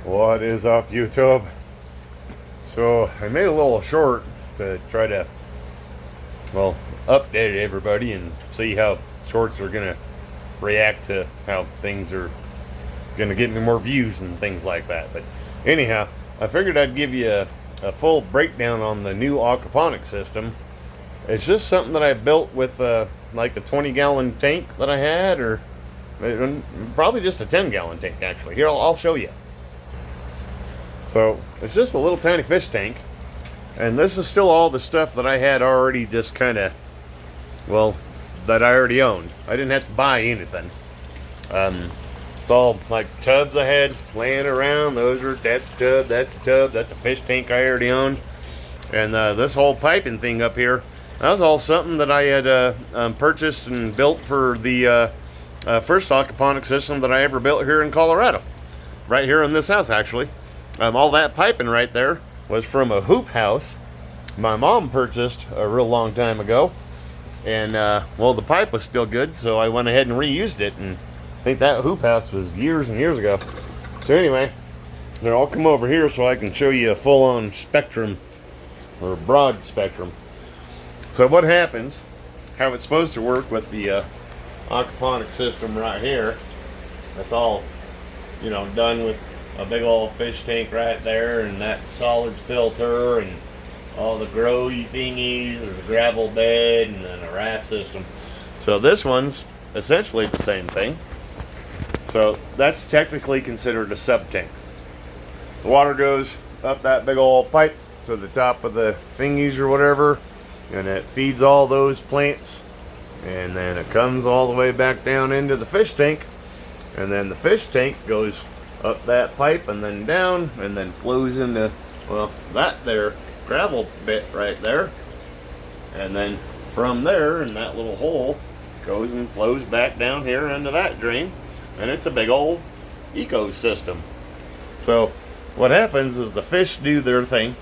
What is up, YouTube? So I made a little short to try to, well, update everybody and see how shorts are gonna react to how things are gonna get me more views and things like that. But anyhow, I figured I'd give you a full breakdown on the new aquaponics system. It's just something that I built with like a 20-gallon tank that I had, or probably just a 10-gallon tank actually. Here, I'll show you. So it's just a little tiny fish tank, and this is still all the stuff that I had already just kind of, well, that I already owned. I didn't have to buy anything. It's all like tubs I had laying around. That's a tub, that's a tub, that's a fish tank I already owned. And this whole piping thing up here, that was all something that I had purchased and built for the first aquaponics system that I ever built here in Colorado. Right here in this house, actually. All that piping right there was from a hoop house my mom purchased a real long time ago. And, well, the pipe was still good, so I went ahead and reused it. And I think that hoop house was years and years ago. So anyway, now I'll come over here so I can show you a full-on spectrum, or broad spectrum. So what happens, how it's supposed to work with the aquaponics system right here, that's all, you know, done with a big old fish tank right there, and that solids filter, and all the growy thingies, there's a gravel bed, and then a raft system. So this one's essentially the same thing. So that's technically considered a sub tank. The water goes up that big old pipe to the top of the thingies or whatever, and it feeds all those plants, and then it comes all the way back down into the fish tank, and then the fish tank goes up that pipe and then down, and then flows into, well, that there gravel bit right there, and then from there in that little hole goes and flows back down here into that drain, and it's a big old ecosystem. So what happens is the fish do their thing,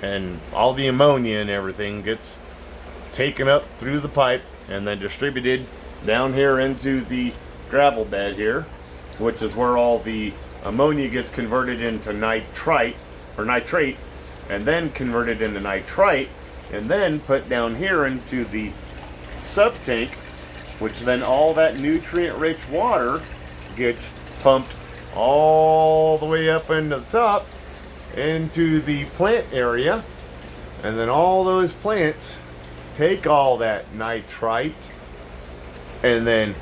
and all the ammonia and everything gets taken up through the pipe and then distributed down here into the gravel bed here, which is where all the ammonia gets converted into nitrite or nitrate, and then converted into nitrite, and then put down here into the sub tank, which then all that nutrient rich water gets pumped all the way up into the top into the plant area, and then all those plants take all that nitrite and then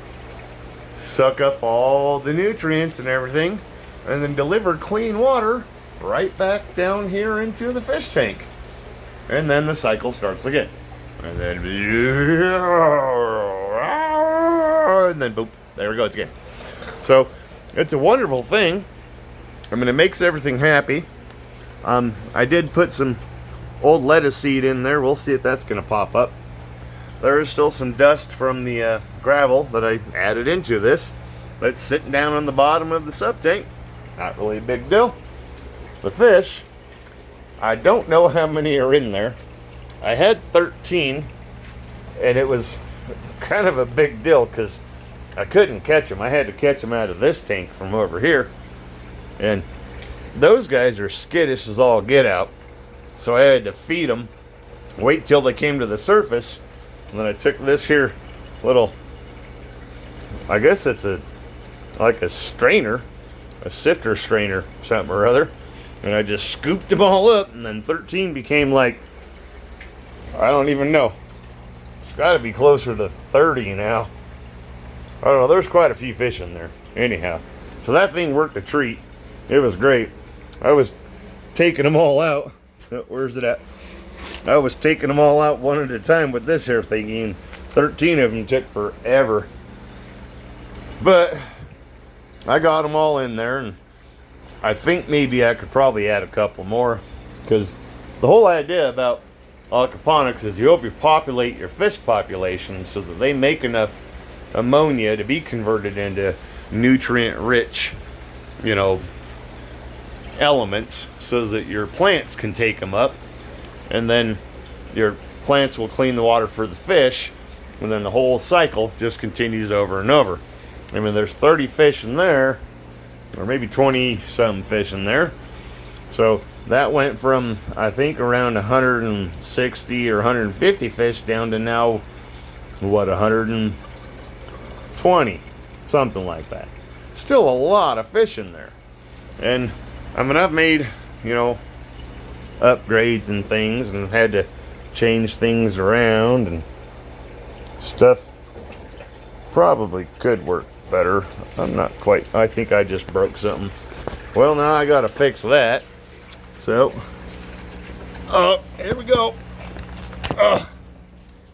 suck up all the nutrients and everything, and then deliver clean water right back down here into the fish tank. And then the cycle starts again. And then boom, there it goes again. So it's a wonderful thing. I mean, it makes everything happy. I did put some old lettuce seed in there. We'll see if that's going to pop up. There is still some dust from the gravel that I added into this. That's sitting down on the bottom of the sub tank. Not really a big deal. The fish, I don't know how many are in there. I had 13, and it was kind of a big deal because I couldn't catch them. I had to catch them out of this tank from over here. And those guys are skittish as all get out. So I had to feed them, wait till they came to the surface. And then I took this here little, I guess it's like a strainer, a sifter strainer, something or other. And I just scooped them all up, and then 13 became like, I don't even know. It's got to be closer to 30 now. I don't know, there's quite a few fish in there. Anyhow, so that thing worked a treat. It was great. I was taking them all out. Where's it at? I was taking them all out one at a time with this here thingy, and 13 of them took forever. But I got them all in there, and I think maybe I could probably add a couple more, because the whole idea about aquaponics is you overpopulate your fish population so that they make enough ammonia to be converted into nutrient-rich, you know, elements so that your plants can take them up, and then your plants will clean the water for the fish, and then the whole cycle just continues over and over. I mean, there's 30 fish in there, or maybe 20 some fish in there. So that went from, I think, around 160 or 150 fish down to now, what, 120, something like that. Still a lot of fish in there. And I mean, I've made, you know, upgrades and things, and had to change things around and stuff. Probably could work better. I'm not quite, I think I just broke something. Well, now I gotta fix that. So, here we go.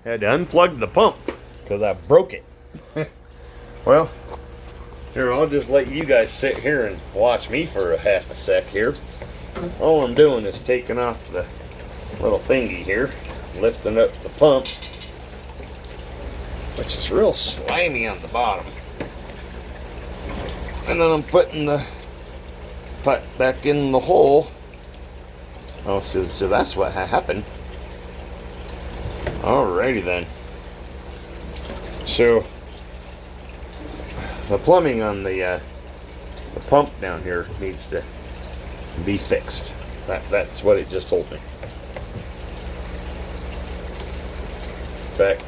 Had to unplug the pump because I broke it. Well, here, I'll just let you guys sit here and watch me for a half a sec here. All I'm doing is taking off the little thingy here, lifting up the pump, which is real slimy on the bottom. And then I'm putting the pipe back in the hole. Oh, so that's what happened. Alrighty then. So the plumbing on the pump down here needs to be fixed. That's what it just told me. In fact,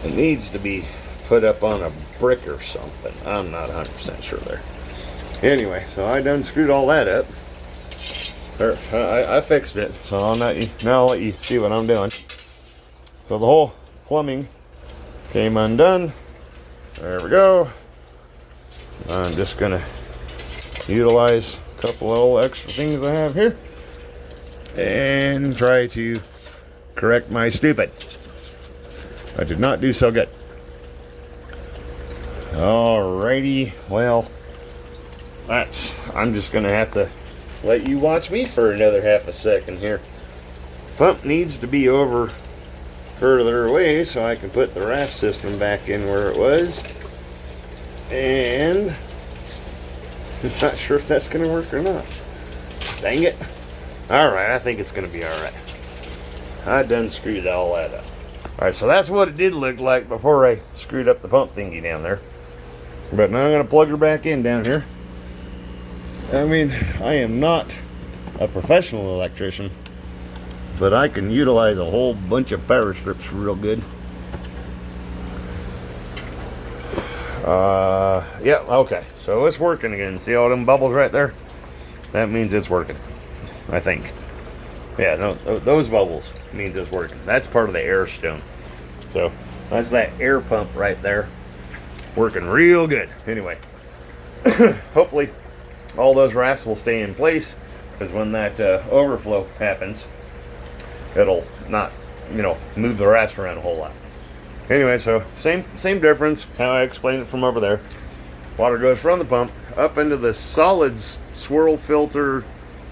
it needs to be put up on a brick or something. I'm not 100% sure there. Anyway, so I done screwed all that up. I fixed it, so I'll let you see what I'm doing. So the whole plumbing came undone. There we go. I'm just gonna utilize a couple of little extra things I have here and try to correct my stupid. I did not do so good. Alrighty, well, I'm just gonna have to let you watch me for another half a second here. Pump needs to be over further away so I can put the raft system back in where it was, and I'm not sure if that's gonna work or not. Dang it. Alright, I think it's gonna be alright. I done screwed all that up. Alright, so that's what it did look like before I screwed up the pump thingy down there. But now I'm going to plug her back in down here. I mean, I am not a professional electrician, but I can utilize a whole bunch of power strips real good. Yeah, okay. So it's working again. See all them bubbles right there? That means it's working, I think. Yeah, no, those bubbles means it's working. That's part of the air stone. So that's that air pump right there, working real good. Anyway, hopefully all those rafts will stay in place, because when that overflow happens, it'll not, you know, move the rafts around a whole lot. Anyway, so same difference, how I explained it from over there. Water goes from the pump up into the solids swirl filter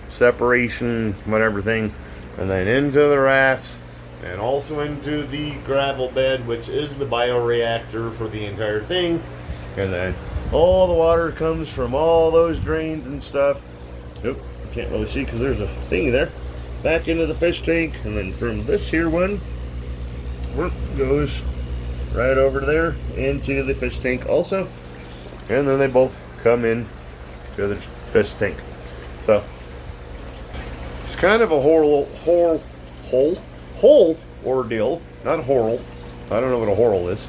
separation, whatever thing, and then into the rafts, and also into the gravel bed, which is the bioreactor for the entire thing. And then all the water comes from all those drains and stuff. Nope, you can't really see because there's a thingy there. Back into the fish tank, and then from this here one, goes right over there into the fish tank also. And then they both come in to the fish tank. So it's kind of a whole ordeal, not horror. I don't know what a horror is.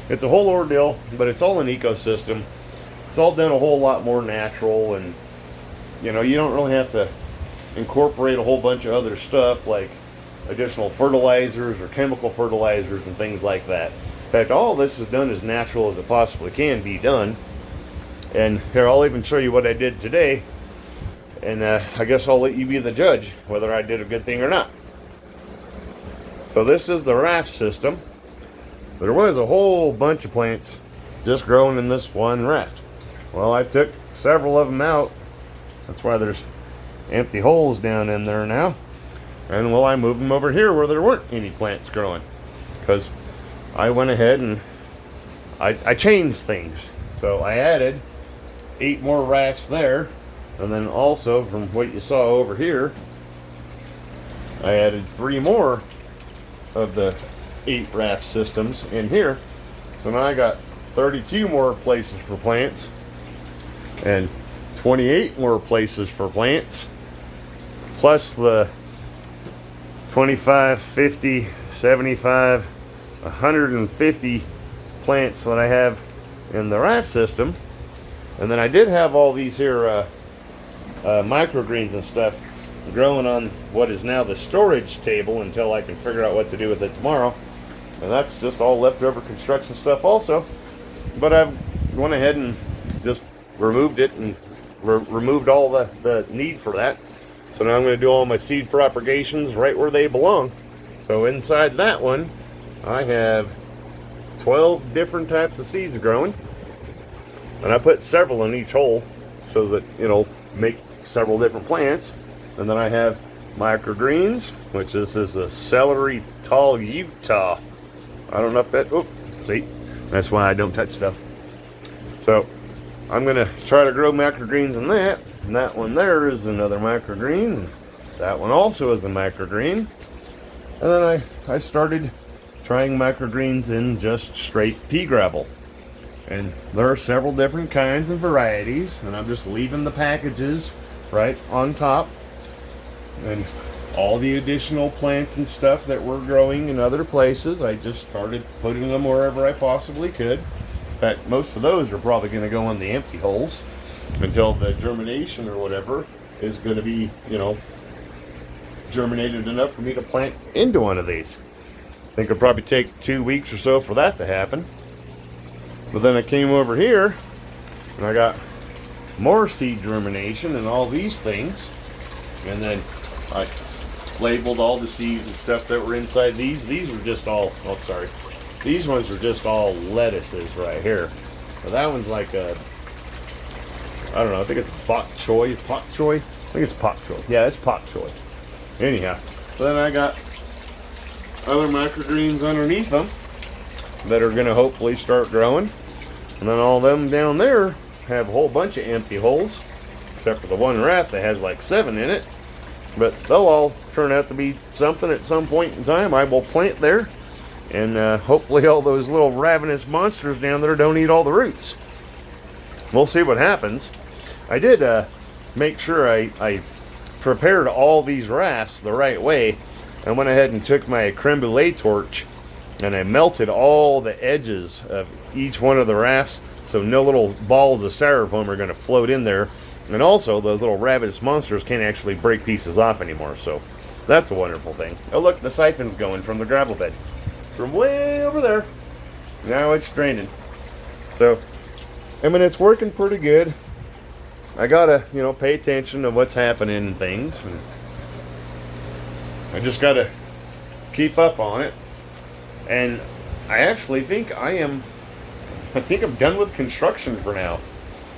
It's a whole ordeal, but it's all an ecosystem. It's all done a whole lot more natural, and you know, you don't really have to incorporate a whole bunch of other stuff like additional fertilizers or chemical fertilizers and things like that. In fact, all this is done as natural as it possibly can be done. And here, I'll even show you what I did today, and I guess I'll let you be the judge whether I did a good thing or not. So this is the raft system. There was a whole bunch of plants just growing in this one raft. Well, I took several of them out. That's why there's empty holes down in there now. And well, I moved them over here where there weren't any plants growing, because I went ahead and I changed things. So I added 8 more rafts there, and then also from what you saw over here, I added 3 more of the 8 raft systems in here. So now I got 32 more places for plants and 28 more places for plants, plus the 25, 50, 75, 150 plants that I have in the raft system. And then I did have all these here microgreens and stuff growing on what is now the storage table until I can figure out what to do with it tomorrow. And that's just all leftover construction stuff also. But I've went ahead and just removed it and removed all the need for that. So now I'm going to do all my seed propagations right where they belong. So inside that one, I have 12 different types of seeds growing. And I put several in each hole so that, you know, make several different plants. And then I have microgreens, which this is the celery tall Utah. I don't know if that, oh, see, that's why I don't touch stuff. So I'm going to try to grow microgreens in that. And that one there is another microgreen. That one also is a microgreen. And then I started trying microgreens in just straight pea gravel. And there are several different kinds and varieties. And I'm just leaving the packages right on top. And all the additional plants and stuff that we're growing in other places, I just started putting them wherever I possibly could. In fact, most of those are probably going to go in the empty holes until the germination or whatever is going to be, you know, germinated enough for me to plant into one of these. I think it'll probably take 2 weeks or so for that to happen. But then I came over here and I got more seed germination and all these things. And then I labeled all the seeds and stuff that were inside these. These were just all, oh sorry, these ones are just all lettuces right here. So that one's like a, I don't know, I think it's bok choy. I think it's pak choy. Yeah, it's pak choy. Anyhow, so then I got other microgreens underneath them that are going to hopefully start growing. And then all them down there have a whole bunch of empty holes, except for the one raft that has like 7 in it. But they'll all turn out to be something at some point in time. I will plant there, and hopefully all those little ravenous monsters down there don't eat all the roots. We'll see what happens. I did make sure I prepared all these rafts the right way. I went ahead and took my creme brulee torch and I melted all the edges of each one of the rafts so no little balls of styrofoam are going to float in there. And also, those little ravenous monsters can't actually break pieces off anymore, so that's a wonderful thing. Oh look, the siphon's going from the gravel bed. From way over there. Now it's draining. So, I mean, it's working pretty good. I gotta, you know, pay attention to what's happening and things. And I just gotta keep up on it. And I actually think I'm done with construction for now.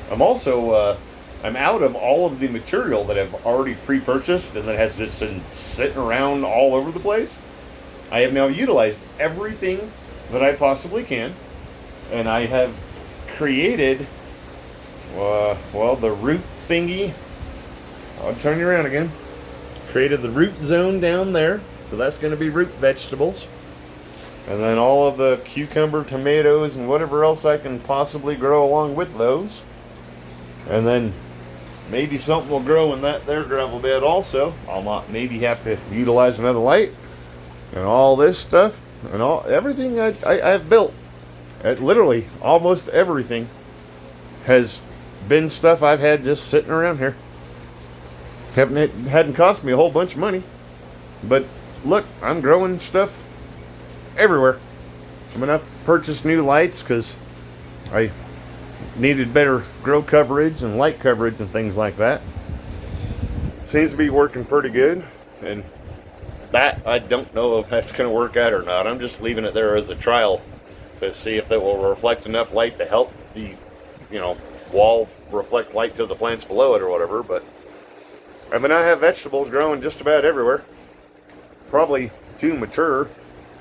I'm also, I'm out of all of the material that I've already pre-purchased and that has just been sitting around all over the place. I have now utilized everything that I possibly can, and I have created, well, the root thingy. I'll turn you around again. Created the root zone down there, so that's going to be root vegetables. And then all of the cucumber, tomatoes, and whatever else I can possibly grow along with those. And then maybe something will grow in that there gravel bed also. I'll maybe have to utilize another light. And all this stuff, and everything I've built, literally almost everything, has been stuff I've had just sitting around here. It hadn't cost me a whole bunch of money. But look, I'm growing stuff everywhere. I'm going to purchase new lights because I needed better grow coverage and light coverage and things like that. Seems to be working pretty good, and that I don't know if that's going to work out or not. I'm just leaving it there as a trial to see if it will reflect enough light to help the, you know, wall reflect light to the plants below it or whatever. But I mean, I have vegetables growing just about everywhere. Probably too mature.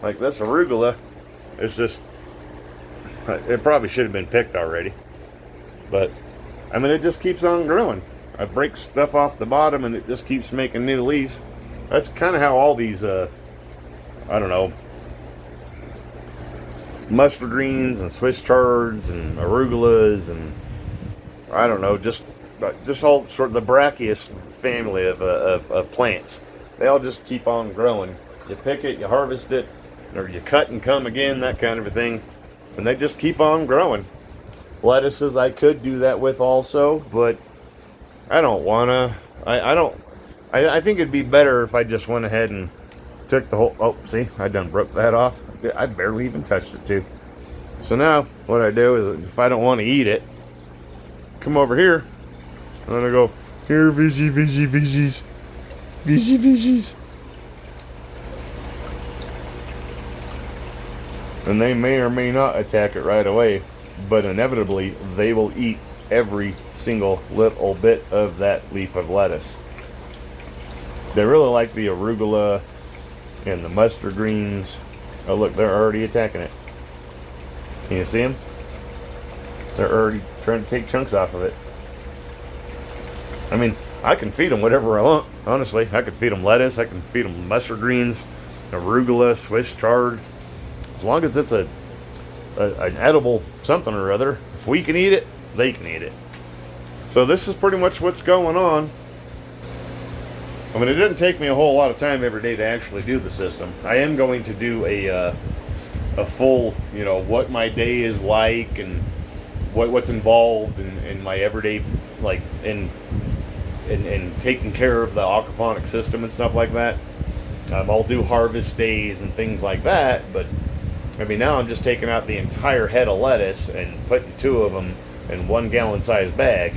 Like this arugula is just, it probably should have been picked already. But, I mean, it just keeps on growing. I break stuff off the bottom and it just keeps making new leaves. That's kind of how all these, I don't know, mustard greens and Swiss chards and arugulas and I don't know, just all sort of the Brachius family of plants. They all just keep on growing. You pick it, you harvest it, or you cut and come again, that kind of a thing, and they just keep on growing. Lettuces I could do that with also, but I don't wanna. I think it'd be better if I just went ahead and took the whole. Oh, see, I done broke that off. I barely even touched it too. So now what I do is, if I don't want to eat it, come over here, and then I go here, veggies. And they may or may not attack it right away, but inevitably they will eat every single little bit of that leaf of lettuce. They really like the arugula and the mustard greens. Oh look, they're already attacking it. Can you see them? They're already trying to take chunks off of it. I mean, I can feed them whatever I want, honestly. I could feed them lettuce, I can feed them mustard greens, arugula, Swiss chard. As long as it's an edible something or other, if we can eat it, they can eat it. So this is pretty much what's going on. I mean, it didn't take me a whole lot of time every day to actually do the system. I am going to do a full, you know, what my day is like and what's involved in my everyday, like in taking care of the aquaponics system and stuff like that. I'll do harvest days and things like that, but I mean, now I'm just taking out the entire head of lettuce and putting 2 of them in 1 gallon size bag,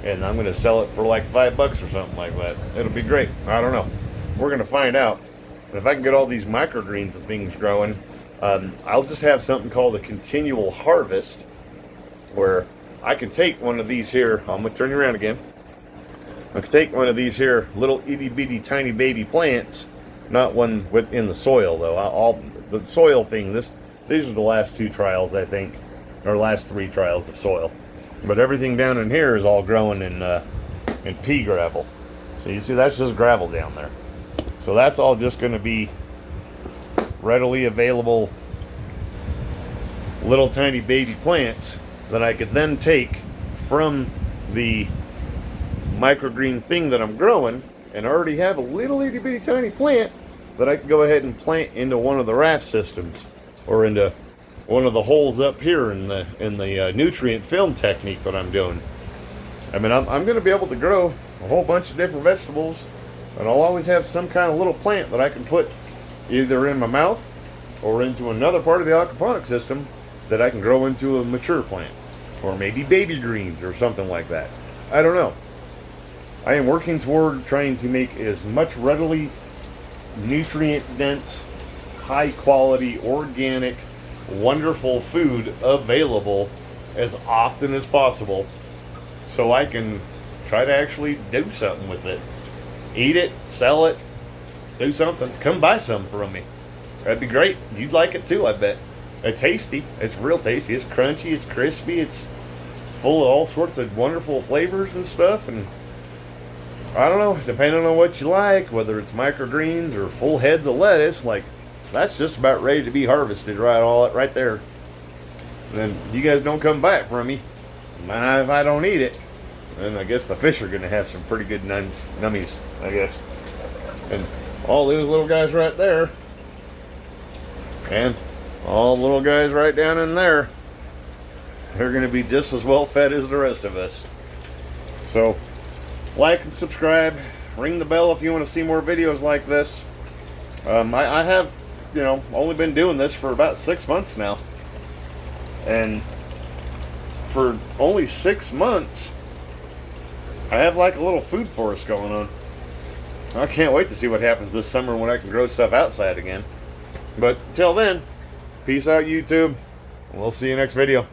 and I'm going to sell it for like $5 or something like that. It'll be great. I don't know. We're going to find out. If I can get all these microgreens and things growing, I'll just have something called a continual harvest, where I can take one of these here. I'm going to turn you around again. I can take one of these here little itty bitty tiny baby plants, not one in the soil though. The soil thing, these are the last 2 trials, I think, or last 3 trials of soil. But everything down in here is all growing in pea gravel. So you see, that's just gravel down there. So that's all just going to be readily available little tiny baby plants that I could then take from the microgreen thing that I'm growing, and I already have a little itty bitty tiny plant that I can go ahead and plant into one of the raft systems, or into one of the holes up here in the nutrient film technique that I'm doing. I mean, I'm going to be able to grow a whole bunch of different vegetables, and I'll always have some kind of little plant that I can put either in my mouth or into another part of the aquaponic system that I can grow into a mature plant, or maybe baby greens or something like that. I don't know. I am working toward trying to make as much readily nutrient dense, high quality, organic, wonderful food available as often as possible, so I can try to actually do something with it. Eat it, sell it, do something. Come buy some from me. That'd be great. You'd like it too, I bet. It's tasty. It's real tasty. It's crunchy. It's crispy. It's full of all sorts of wonderful flavors and stuff. And I don't know, depending on what you like, whether it's microgreens or full heads of lettuce, like that's just about ready to be harvested right there. And then you guys don't come back from me. And if I don't eat it, then I guess the fish are going to have some pretty good nummies, I guess. And all those little guys right there, and all the little guys right down in there, they're going to be just as well fed as the rest of us. So like and subscribe, ring the bell if you want to see more videos like this. I have, you know, only been doing this for about 6 months now, and for only 6 months I have like a little food forest going on. I can't wait to see what happens this summer when I can grow stuff outside again. But till then, peace out, YouTube. We'll see you next video.